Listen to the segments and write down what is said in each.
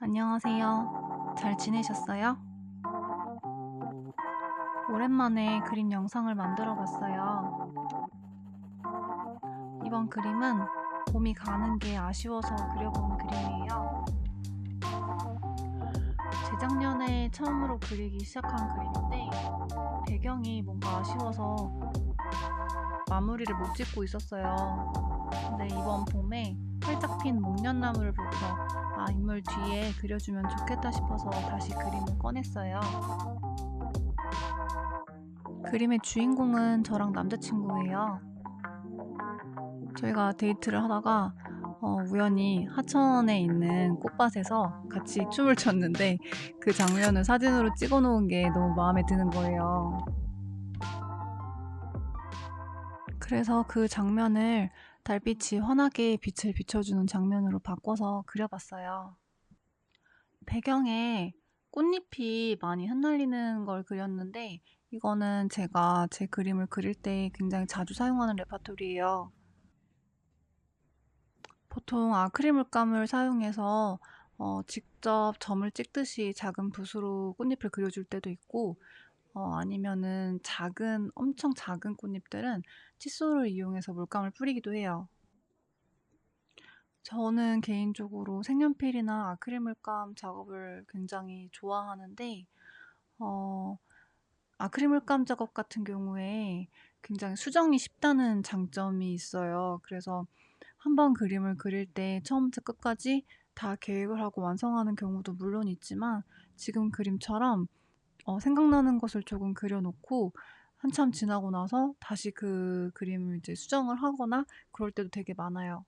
안녕하세요. 잘 지내셨어요? 오랜만에 그림 영상을 만들어 봤어요. 이번 그림은 봄이 가는 게 아쉬워서 그려본 그림이에요. 재작년에 처음으로 그리기 시작한 그림인데 배경이 뭔가 아쉬워서 마무리를 못 짓고 있었어요. 근데 이번 봄에 활짝 핀 목련나무를 보고서 인물 뒤에 그려주면 좋겠다 싶어서 다시 그림을 꺼냈어요. 그림의 주인공은 저랑 남자친구예요. 저희가 데이트를 하다가 우연히 하천에 있는 꽃밭에서 같이 춤을 췄는데 그 장면을 사진으로 찍어 놓은 게 너무 마음에 드는 거예요. 그래서 그 장면을 달빛이 환하게 빛을 비춰주는 장면으로 바꿔서 그려봤어요. 배경에 꽃잎이 많이 흩날리는 걸 그렸는데 이거는 제가 제 그림을 그릴 때 굉장히 자주 사용하는 레파토리예요. 보통 아크릴 물감을 사용해서 직접 점을 찍듯이 작은 붓으로 꽃잎을 그려줄 때도 있고 아니면은 엄청 작은 꽃잎들은 칫솔을 이용해서 물감을 뿌리기도 해요. 저는 개인적으로 색연필이나 아크릴 물감 작업을 굉장히 좋아하는데 어 아크릴 물감 작업 같은 경우에 굉장히 수정이 쉽다는 장점이 있어요. 그래서 한 번 그림을 그릴 때 처음부터 끝까지 다 계획을 하고 완성하는 경우도 물론 있지만 지금 그림처럼 생각나는 것을 조금 그려 놓고 한참 지나고 나서 다시 그 그림을 이제 수정을 하거나 그럴 때도 되게 많아요.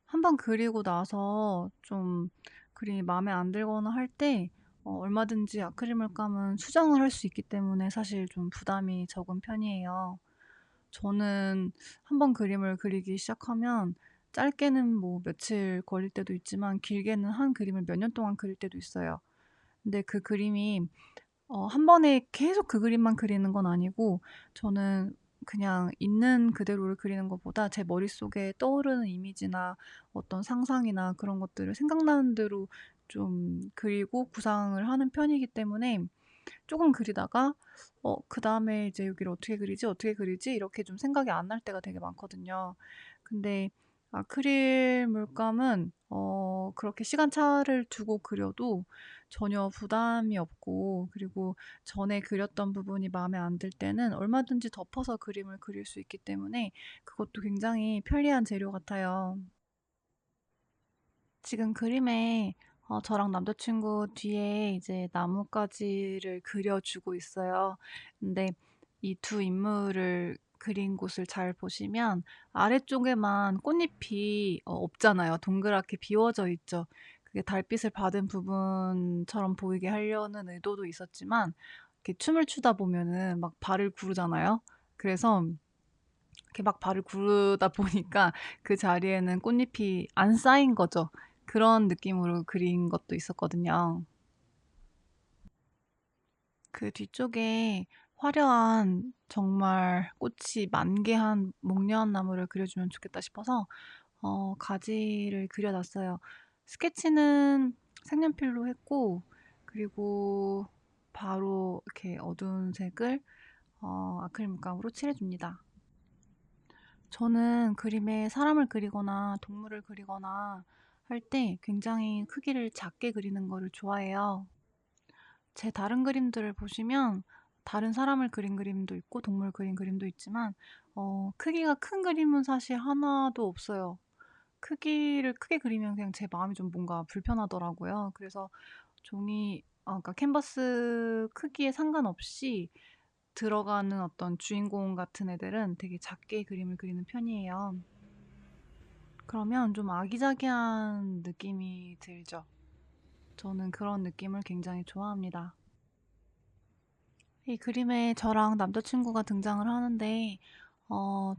한 번 그리고 나서 좀 그림이 마음에 안 들거나 할 때 얼마든지 아크릴 물감은 수정을 할 수 있기 때문에 사실 좀 부담이 적은 편이에요. 저는 한 번 그림을 그리기 시작하면 짧게는 뭐 며칠 걸릴 때도 있지만 길게는 한 그림을 몇 년 동안 그릴 때도 있어요. 근데 그 그림이 한 번에 계속 그 그림만 그리는 건 아니고 저는 그냥 있는 그대로를 그리는 것보다 제 머릿속에 떠오르는 이미지나 어떤 상상이나 그런 것들을 생각나는 대로 좀 그리고 구상을 하는 편이기 때문에 조금 그리다가 그다음에 이제 '여기를 어떻게 그리지? 어떻게 그리지?' 이렇게 좀 생각이 안 날 때가 되게 많거든요. 근데 아크릴 물감은 그렇게 시간차를 두고 그려도 전혀 부담이 없고 그리고 전에 그렸던 부분이 마음에 안 들 때는 얼마든지 덮어서 그림을 그릴 수 있기 때문에 그것도 굉장히 편리한 재료 같아요. 지금 그림에 저랑 남자친구 뒤에 이제 나뭇가지를 그려주고 있어요. 근데 이 두 인물을 그린 곳을 잘 보시면 아래쪽에만 꽃잎이 없잖아요. 동그랗게 비워져 있죠. 그게 달빛을 받은 부분처럼 보이게 하려는 의도도 있었지만 이렇게 춤을 추다 보면은 막 발을 구르잖아요. 그래서 이렇게 막 발을 구르다 보니까 그 자리에는 꽃잎이 안 쌓인 거죠. 그런 느낌으로 그린 것도 있었거든요. 그 뒤쪽에 화려한 정말 꽃이 만개한 목련나무를 그려주면 좋겠다 싶어서 가지를 그려놨어요. 스케치는 색연필로 했고 그리고 바로 이렇게 어두운 색을 아크릴 물감으로 칠해줍니다. 저는 그림에 사람을 그리거나 동물을 그리거나 할 때 굉장히 크기를 작게 그리는 거를 좋아해요. 제 다른 그림들을 보시면 다른 사람을 그린 그림도 있고 동물 그린 그림도 있지만 크기가 큰 그림은 사실 하나도 없어요. 크기를 크게 그리면 그냥 제 마음이 좀 뭔가 불편하더라고요. 그래서 그러니까 캔버스 크기에 상관없이 들어가는 어떤 주인공 같은 애들은 되게 작게 그림을 그리는 편이에요. 그러면 좀 아기자기한 느낌이 들죠. 저는 그런 느낌을 굉장히 좋아합니다. 이 그림에 저랑 남자친구가 등장을 하는데,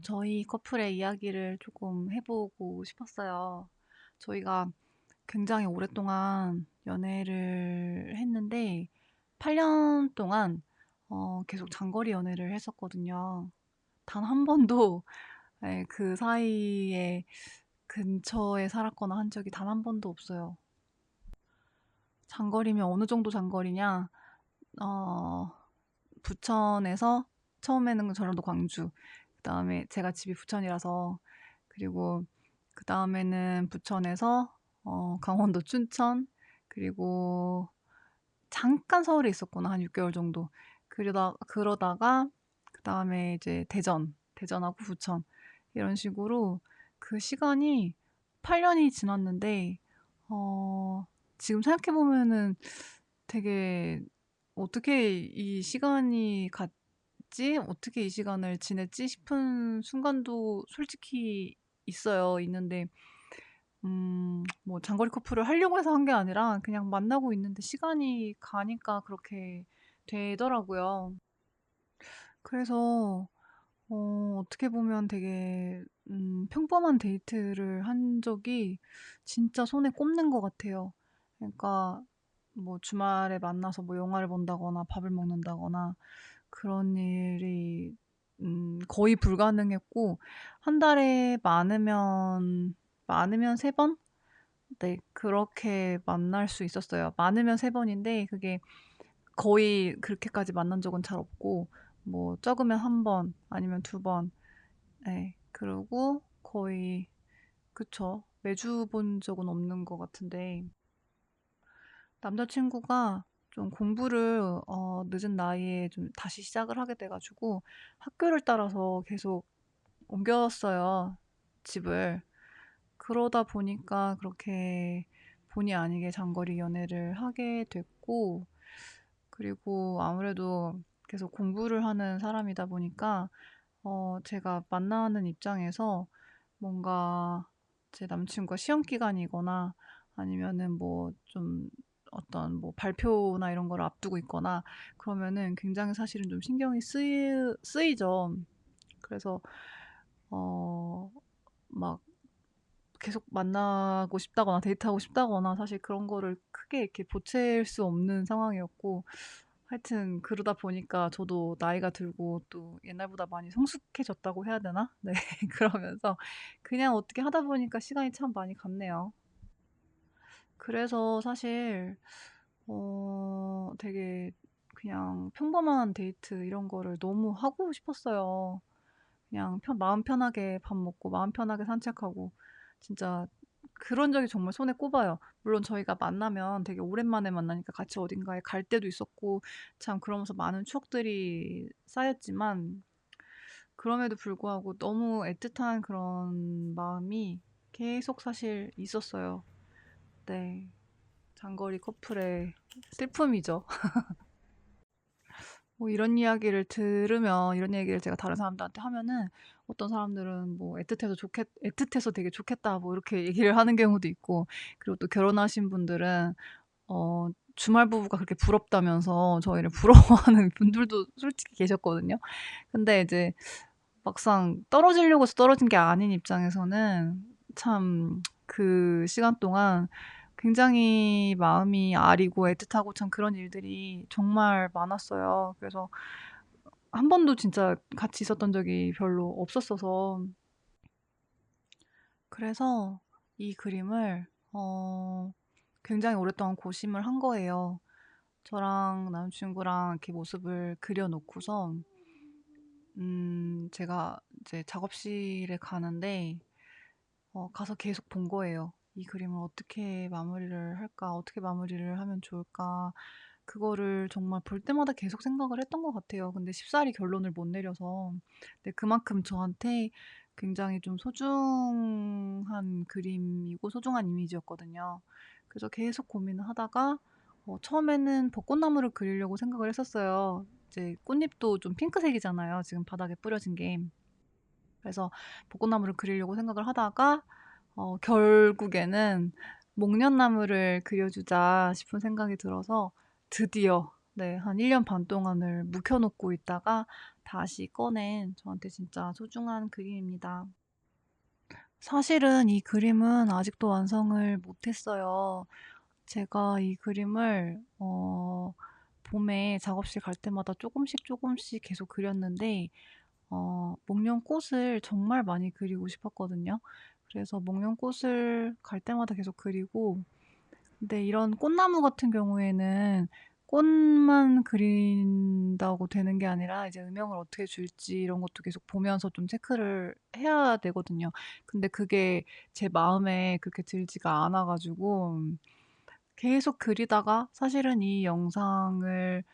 저희 커플의 이야기를 조금 해보고 싶었어요. 저희가 굉장히 오랫동안 연애를 했는데, 8년 동안 계속 장거리 연애를 했었거든요. 단 한 번도 그 사이에 근처에 살았거나 한 적이 단 한 번도 없어요. 장거리면 어느 정도 장거리냐? 어, 부천에서 처음에는 전라도 광주, 그다음에 제가 집이 부천이라서, 그리고 그다음에는 부천에서 강원도 춘천, 그리고 잠깐 서울에 있었구나. 한 6개월 정도. 그러다가 그다음에 이제 대전하고 부천, 이런 식으로 그 시간이 8년이 지났는데, 어, 지금 생각해 보면은 되게, 어떻게 이 시간이 갔지? 어떻게 이 시간을 지냈지? 싶은 순간도 솔직히 있는데, 뭐 장거리 커플을 하려고 해서 한 게 아니라 그냥 만나고 있는데 시간이 가니까 그렇게 되더라고요. 그래서 어떻게 보면 되게 평범한 데이트를 한 적이 진짜 손에 꼽는 것 같아요. 그러니까 뭐 주말에 만나서 뭐 영화를 본다거나 밥을 먹는다거나 그런 일이 거의 불가능했고, 한 달에 많으면 3번? 네, 그렇게 만날 수 있었어요. 많으면 3번인데 그게 거의 그렇게까지 만난 적은 잘 없고, 뭐 적으면 1번 아니면 2번. 네, 그리고 거의, 그쵸, 매주 본 적은 없는 것 같은데, 남자친구가 좀 공부를 늦은 나이에 좀 다시 시작을 하게 돼가지고 학교를 따라서 계속 옮겼어요, 집을. 그러다 보니까 그렇게 본의 아니게 장거리 연애를 하게 됐고, 그리고 아무래도 계속 공부를 하는 사람이다 보니까 제가 만나는 입장에서 뭔가 제 남친과 시험 기간이거나 아니면은 뭐 좀 어떤 뭐 발표나 이런 걸 앞두고 있거나 그러면은 굉장히 사실은 좀 신경이 쓰이죠. 그래서 어, 막 계속 만나고 싶다거나 데이트하고 싶다거나 사실 그런 거를 크게 이렇게 보챌 수 없는 상황이었고, 하여튼 그러다 보니까 저도 나이가 들고 또 옛날보다 많이 성숙해졌다고 해야 되나? 네. 그러면서 그냥 어떻게 하다 보니까 시간이 참 많이 갔네요. 그래서 사실 되게 그냥 평범한 데이트 이런 거를 너무 하고 싶었어요. 그냥 마음 편하게 밥 먹고 마음 편하게 산책하고, 진짜 그런 적이 정말 손에 꼽아요. 물론 저희가 만나면 되게 오랜만에 만나니까 같이 어딘가에 갈 때도 있었고 참 그러면서 많은 추억들이 쌓였지만, 그럼에도 불구하고 너무 애틋한 그런 마음이 계속 사실 있었어요. 네. 장거리 커플의 슬픔이죠. 뭐 이런 얘기를 제가 다른 사람들한테 하면은 어떤 사람들은 뭐 애틋해서 되게 좋겠다 뭐 이렇게 얘기를 하는 경우도 있고, 그리고 또 결혼하신 분들은 주말 부부가 그렇게 부럽다면서 저희를 부러워하는 분들도 솔직히 계셨거든요. 근데 이제 막상 떨어지려고 해서 떨어진 게 아닌 입장에서는 참 그 시간 동안 굉장히 마음이 아리고 애틋하고 참 그런 일들이 정말 많았어요. 그래서 한 번도 진짜 같이 있었던 적이 별로 없었어서, 그래서 이 그림을 굉장히 오랫동안 고심을 한 거예요. 저랑 남자친구랑 이렇게 모습을 그려놓고서 제가 이제 작업실에 가는데 가서 계속 본 거예요. 이 그림을 어떻게 마무리를 할까? 어떻게 마무리를 하면 좋을까? 그거를 정말 볼 때마다 계속 생각을 했던 것 같아요. 근데 쉽사리 결론을 못 내려서. 근데 그만큼 저한테 굉장히 좀 소중한 그림이고 소중한 이미지였거든요. 그래서 계속 고민을 하다가 처음에는 벚꽃나무를 그리려고 생각을 했었어요. 이제 꽃잎도 좀 핑크색이잖아요, 지금 바닥에 뿌려진 게. 그래서 벚꽃나무를 그리려고 생각을 하다가 결국에는 목련나무를 그려주자 싶은 생각이 들어서 드디어, 네, 한 1년 반 동안을 묵혀놓고 있다가 다시 꺼낸 저한테 진짜 소중한 그림입니다. 사실은 이 그림은 아직도 완성을 못했어요. 제가 이 그림을 봄에 작업실 갈 때마다 조금씩 조금씩 계속 그렸는데 목련 꽃을 정말 많이 그리고 싶었거든요. 그래서 목련꽃을 갈 때마다 계속 그리고, 근데 이런 꽃나무 같은 경우에는 꽃만 그린다고 되는 게 아니라 이제 음영을 어떻게 줄지 이런 것도 계속 보면서 좀 체크를 해야 되거든요. 근데 그게 제 마음에 그렇게 들지가 않아 가지고 계속 그리다가 사실은 이 영상을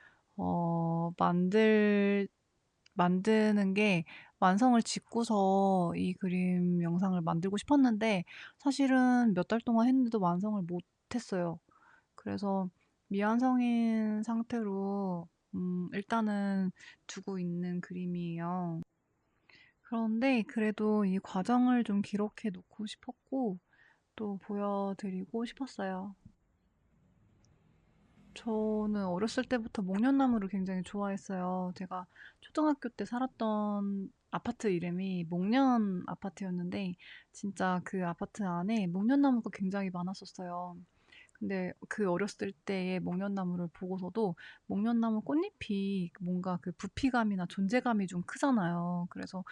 만드는 게 완성을 짓고서 이 그림 영상을 만들고 싶었는데 사실은 몇 달 동안 했는데도 완성을 못 했어요. 그래서 미완성인 상태로 일단은 두고 있는 그림이에요. 그런데 그래도 이 과정을 좀 기록해 놓고 싶었고 또 보여드리고 싶었어요. 저는 어렸을 때부터 목련나무를 굉장히 좋아했어요. 제가 초등학교 때 살았던 아파트 이름이 목련 아파트였는데 진짜 그 아파트 안에 목련나무가 굉장히 많았었어요. 근데 그 어렸을 때의 목련나무를 보고서도 목련나무 꽃잎이 뭔가 그 부피감이나 존재감이 좀 크잖아요. 그래서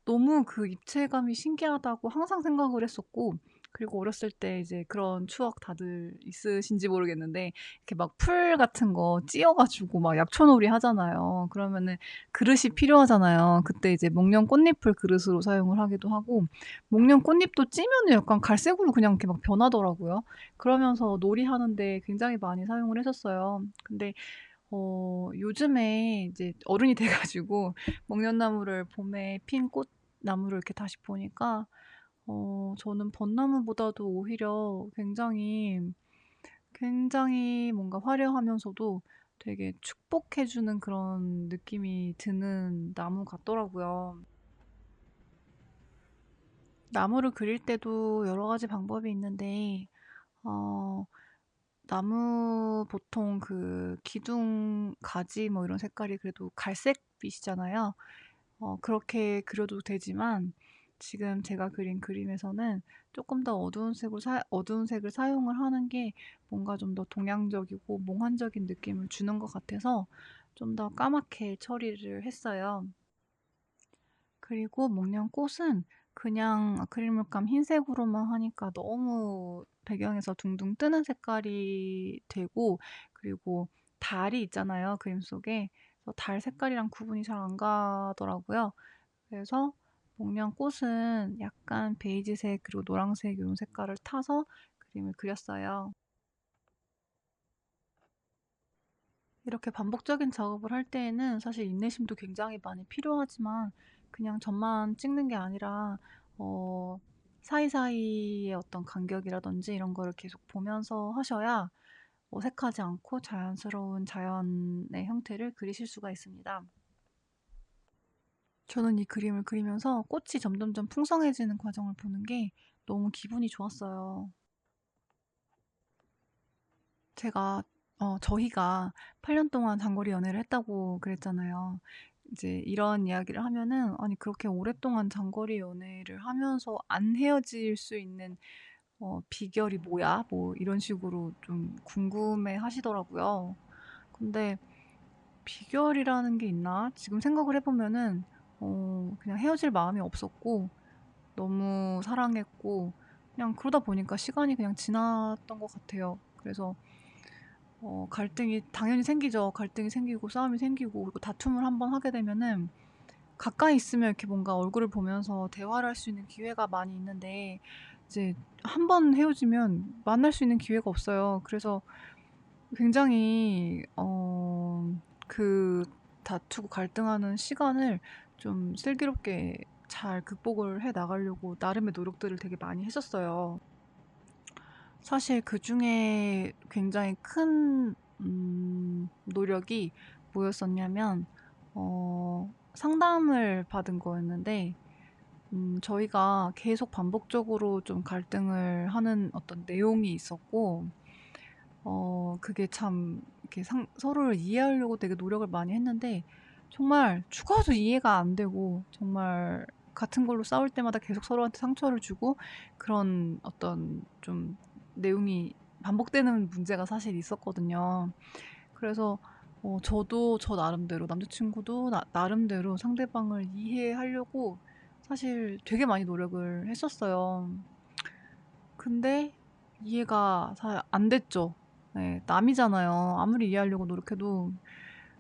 너무 그 입체감이 신기하다고 항상 생각을 했었고, 그리고 어렸을 때 이제 그런 추억 다들 있으신지 모르겠는데 이렇게 막 풀 같은 거 찧어 가지고 막 약초놀이 하잖아요. 그러면은 그릇이 필요하잖아요. 그때 이제 목련 꽃잎을 그릇으로 사용을 하기도 하고, 목련 꽃잎도 찌면은 약간 갈색으로 그냥 이렇게 막 변하더라고요. 그러면서 놀이하는 데 굉장히 많이 사용을 했었어요. 근데 요즘에 이제 어른이 돼 가지고 목련나무를 봄에 핀 꽃나무를 이렇게 다시 보니까 저는 벚나무보다도 오히려 굉장히 뭔가 화려하면서도 되게 축복해 주는 그런 느낌이 드는 나무 같더라고요. 나무를 그릴 때도 여러 가지 방법이 있는데 어 나무 보통 그 기둥 가지 뭐 이런 색깔이 그래도 갈색빛이잖아요. 그렇게 그려도 되지만 지금 제가 그린 그림에서는 조금 더 어두운 색을 사용을 하는 게 뭔가 좀 더 동양적이고 몽환적인 느낌을 주는 것 같아서 좀 더 까맣게 처리를 했어요. 그리고 목련꽃은 그냥 아크릴 물감 흰색으로만 하니까 너무 배경에서 둥둥 뜨는 색깔이 되고, 그리고 달이 있잖아요, 그림 속에. 그래서 달 색깔이랑 구분이 잘 안 가더라고요. 그래서 목련꽃은 약간 베이지색 그리고 노란색 이런 색깔을 타서 그림을 그렸어요. 이렇게 반복적인 작업을 할 때에는 사실 인내심도 굉장히 많이 필요하지만 그냥 점만 찍는 게 아니라 어, 사이사이의 어떤 간격이라든지 이런 거를 계속 보면서 하셔야 어색하지 않고 자연스러운 자연의 형태를 그리실 수가 있습니다. 저는 이 그림을 그리면서 꽃이 점점점 풍성해지는 과정을 보는 게 너무 기분이 좋았어요. 제가 저희가 8년 동안 장거리 연애를 했다고 그랬잖아요. 이제 이런 이야기를 하면은 "아니 그렇게 오랫동안 장거리 연애를 하면서 안 헤어질 수 있는 비결이 뭐야?" 뭐 이런 식으로 좀 궁금해 하시더라고요. 근데 비결이라는 게 있나? 지금 생각을 해 보면은 그냥 헤어질 마음이 없었고 너무 사랑했고 그냥 그러다 보니까 시간이 그냥 지났던 것 같아요. 그래서 갈등이 당연히 생기죠. 갈등이 생기고 싸움이 생기고 그리고 다툼을 한번 하게 되면은 가까이 있으면 이렇게 뭔가 얼굴을 보면서 대화를 할 수 있는 기회가 많이 있는데 이제 한 번 헤어지면 만날 수 있는 기회가 없어요. 그래서 굉장히 그 다투고 갈등하는 시간을 좀 슬기롭게 잘 극복을 해 나가려고 나름의 노력들을 되게 많이 했었어요. 사실 그중에 굉장히 큰 노력이 뭐였었냐면 상담을 받은 거였는데 저희가 계속 반복적으로 좀 갈등을 하는 어떤 내용이 있었고 그게 참 이렇게 서로를 이해하려고 되게 노력을 많이 했는데 정말 죽어도 이해가 안 되고 정말 같은 걸로 싸울 때마다 계속 서로한테 상처를 주고 그런 어떤 좀 내용이 반복되는 문제가 사실 있었거든요. 그래서 저도 저 나름대로 남자친구도 나름대로 상대방을 이해하려고 사실 되게 많이 노력을 했었어요. 근데 이해가 잘 안 됐죠. 네, 남이잖아요. 아무리 이해하려고 노력해도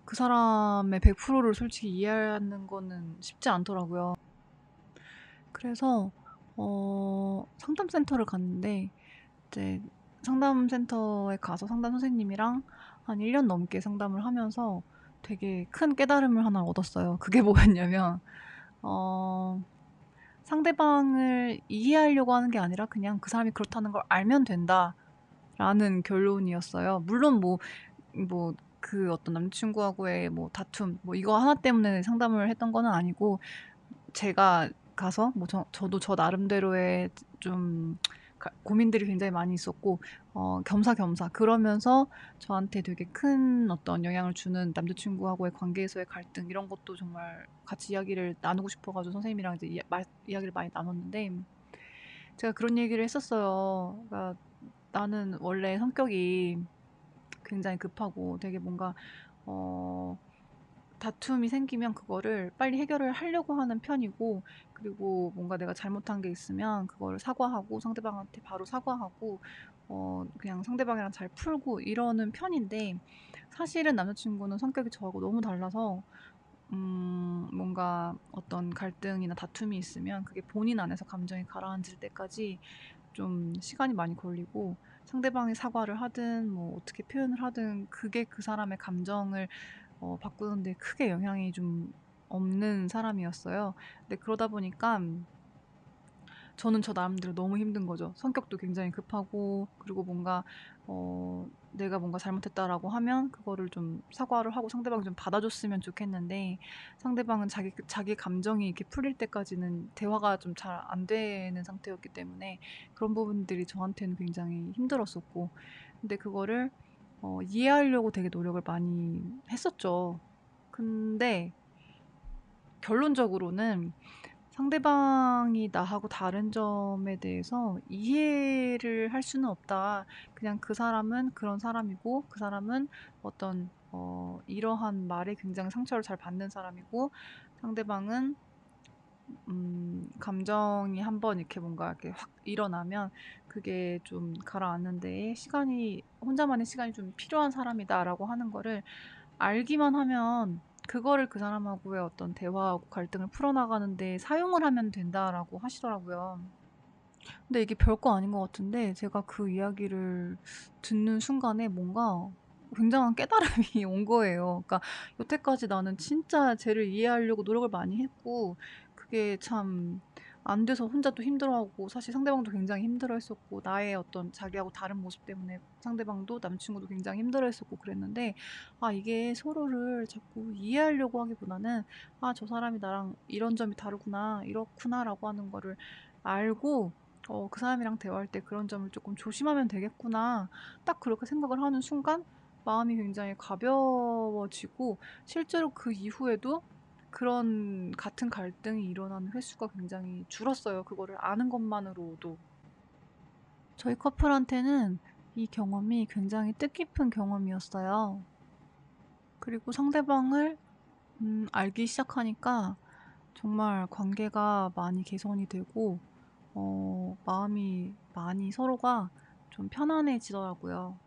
그 사람의 100%를 솔직히 이해하는 거는 쉽지 않더라고요. 그래서 상담센터를 갔는데 이제 상담센터에 가서 상담 선생님이랑 한 1년 넘게 상담을 하면서 되게 큰 깨달음을 하나 얻었어요. 그게 뭐였냐면 어 상대방을 이해하려고 하는 게 아니라 그냥 그 사람이 그렇다는 걸 알면 된다라는 결론이었어요. 물론 그 어떤 남자친구하고의 뭐 다툼 뭐 이거 하나 때문에 상담을 했던 거는 아니고, 제가 가서 뭐 저도 저 나름대로의 좀 고민들이 굉장히 많이 있었고, 겸사겸사 그러면서 저한테 되게 큰 어떤 영향을 주는 남자친구하고의 관계에서의 갈등 이런 것도 정말 같이 이야기를 나누고 싶어가지고 선생님이랑 이제 이야기를 많이 나눴는데, 제가 그런 얘기를 했었어요. 그러니까 나는 원래 성격이 굉장히 급하고 되게 뭔가 어 다툼이 생기면 그거를 빨리 해결을 하려고 하는 편이고, 그리고 뭔가 내가 잘못한 게 있으면 그거를 사과하고 상대방한테 바로 사과하고 그냥 상대방이랑 잘 풀고 이러는 편인데, 사실은 남자친구는 성격이 저하고 너무 달라서 뭔가 어떤 갈등이나 다툼이 있으면 그게 본인 안에서 감정이 가라앉을 때까지 좀 시간이 많이 걸리고, 상대방이 사과를 하든 뭐 어떻게 표현을 하든 그게 그 사람의 감정을 바꾸는 데 크게 영향이 좀 없는 사람이었어요. 근데 그러다 보니까 저는 저 나름대로 너무 힘든 거죠. 성격도 굉장히 급하고, 그리고 뭔가 내가 뭔가 잘못했다라고 하면 그거를 좀 사과를 하고 상대방이 좀 받아줬으면 좋겠는데, 상대방은 자기 감정이 이렇게 풀릴 때까지는 대화가 좀 잘 안 되는 상태였기 때문에 그런 부분들이 저한테는 굉장히 힘들었었고, 근데 그거를 이해하려고 되게 노력을 많이 했었죠. 근데 결론적으로는 상대방이 나하고 다른 점에 대해서 이해를 할 수는 없다. 그냥 그 사람은 그런 사람이고, 그 사람은 어떤 이러한 말에 굉장히 상처를 잘 받는 사람이고, 상대방은 감정이 한번 이렇게 뭔가 이렇게 확 일어나면 그게 좀 가라앉는 데에 혼자만의 시간이 좀 필요한 사람이다라고 하는 거를 알기만 하면, 그거를 그 사람하고의 어떤 대화하고 갈등을 풀어나가는 데 사용을 하면 된다라고 하시더라고요. 근데 이게 별거 아닌 것 같은데, 제가 그 이야기를 듣는 순간에 뭔가 굉장한 깨달음이 온 거예요. 그러니까 여태까지 나는 진짜 쟤를 이해하려고 노력을 많이 했고, 그게 참 안 돼서 혼자 또 힘들어하고, 사실 상대방도 굉장히 힘들어했었고, 나의 어떤 자기하고 다른 모습 때문에 상대방도 남친구도 굉장히 힘들어했었고 그랬는데, 이게 서로를 자꾸 이해하려고 하기보다는 저 사람이 나랑 이런 점이 다르구나, 이렇구나라고 하는 거를 알고 그 사람이랑 대화할 때 그런 점을 조금 조심하면 되겠구나. 딱 그렇게 생각을 하는 순간 마음이 굉장히 가벼워지고, 실제로 그 이후에도 그런 같은 갈등이 일어나는 횟수가 굉장히 줄었어요. 그거를 아는 것만으로도. 저희 커플한테는 이 경험이 굉장히 뜻깊은 경험이었어요. 그리고 상대방을 알기 시작하니까 정말 관계가 많이 개선이 되고, 마음이 많이 서로가 좀 편안해지더라고요.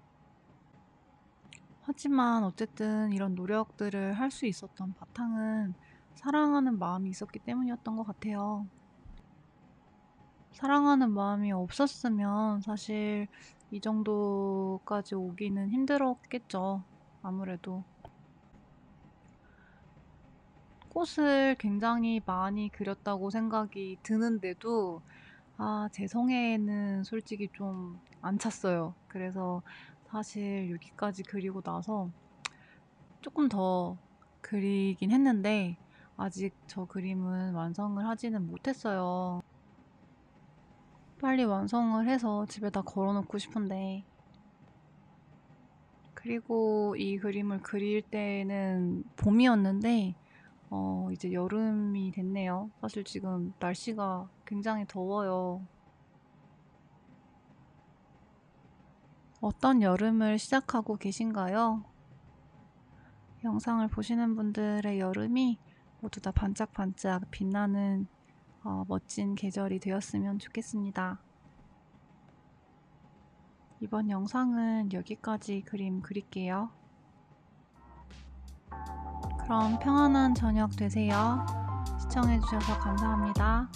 하지만 어쨌든 이런 노력들을 할 수 있었던 바탕은 사랑하는 마음이 있었기 때문이었던 것 같아요. 사랑하는 마음이 없었으면 사실 이 정도까지 오기는 힘들었겠죠. 아무래도. 꽃을 굉장히 많이 그렸다고 생각이 드는데도, 제 성에는 솔직히 좀 안 찼어요. 그래서 사실 여기까지 그리고 나서 조금 더 그리긴 했는데, 아직 저 그림은 완성을 하지는 못했어요. 빨리 완성을 해서 집에다 걸어놓고 싶은데, 그리고 이 그림을 그릴 때는 봄이었는데 이제 여름이 됐네요. 사실 지금 날씨가 굉장히 더워요. 어떤 여름을 시작하고 계신가요? 영상을 보시는 분들의 여름이 모두 다 반짝반짝 빛나는 멋진 계절이 되었으면 좋겠습니다. 이번 영상은 여기까지 그림 그릴게요. 그럼 평안한 저녁 되세요. 시청해주셔서 감사합니다.